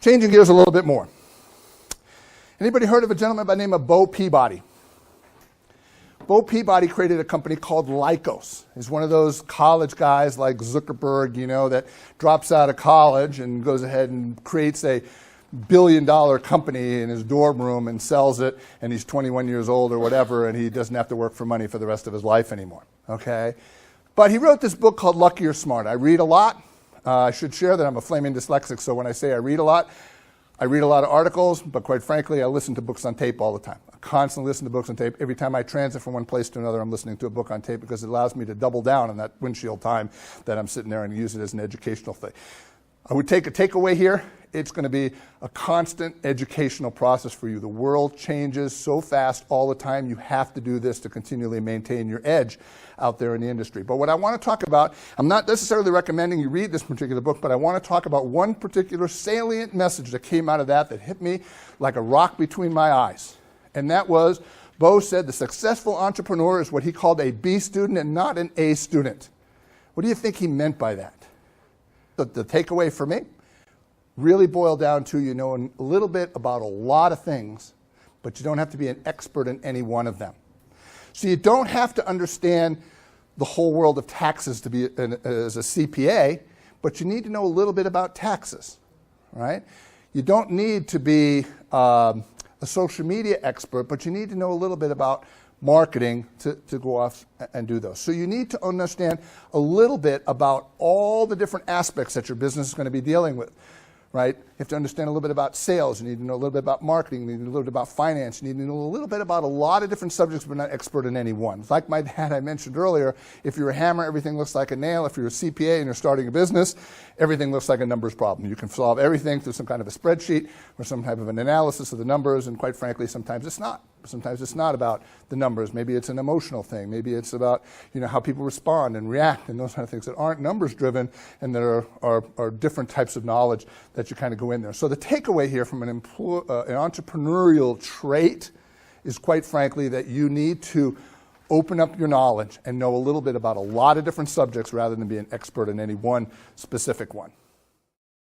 Changing gears a little bit more. Anybody heard of a gentleman by the name of Bo Peabody? Bo Peabody created a company called Lycos. He's one of those college guys like Zuckerberg, you know, that drops out of college and goes ahead and creates a billion-dollar company in his dorm room and sells it, and he's 21 years old or whatever, and he doesn't have to work for money for the rest of his life anymore, okay? But he wrote this book called Lucky or Smart. I read a lot. I should share that I'm a flaming dyslexic, so when I say I read a lot of articles, but quite frankly, I listen to books on tape all the time. I constantly listen to books on tape. Every time I transit from one place to another, I'm listening to a book on tape because it allows me to double down on that windshield time that I'm sitting there and use it as an educational thing. I would take a takeaway here. It's going to be a constant educational process for you. The world changes so fast all the time. You have to do this to continually maintain your edge out there in the industry. But what I want to talk about, I'm not necessarily recommending you read this particular book, but I want to talk about one particular salient message that came out of that hit me like a rock between my eyes. And that was, Bo said the successful entrepreneur is what he called a B student and not an A student. What do you think he meant by that? The takeaway for me really boiled down to you knowing a little bit about a lot of things, but you don't have to be an expert in any one of them. So you don't have to understand the whole world of taxes to be as a CPA, but you need to know a little bit about taxes, right? You don't need to be a social media expert, but you need to know a little bit about marketing to go off and do those. So you need to understand a little bit about all the different aspects that your business is going to be dealing with, right? You have to understand a little bit about sales. You need to know a little bit about marketing. You need to know a little bit about finance. You need to know a little bit about a lot of different subjects, but not expert in any one. Like my dad, I mentioned earlier, if you're a hammer, everything looks like a nail. If you're a CPA and you're starting a business, everything looks like a numbers problem. You can solve everything through some kind of a spreadsheet or some type of an analysis of the numbers, and quite frankly, sometimes it's not. Sometimes it's not about the numbers. Maybe it's an emotional thing. Maybe it's about how people respond and react and those kind of things that aren't numbers driven and that are different types of knowledge that you kind of go in there. So the takeaway here from an entrepreneurial trait is quite frankly that you need to open up your knowledge and know a little bit about a lot of different subjects rather than be an expert in any one specific one.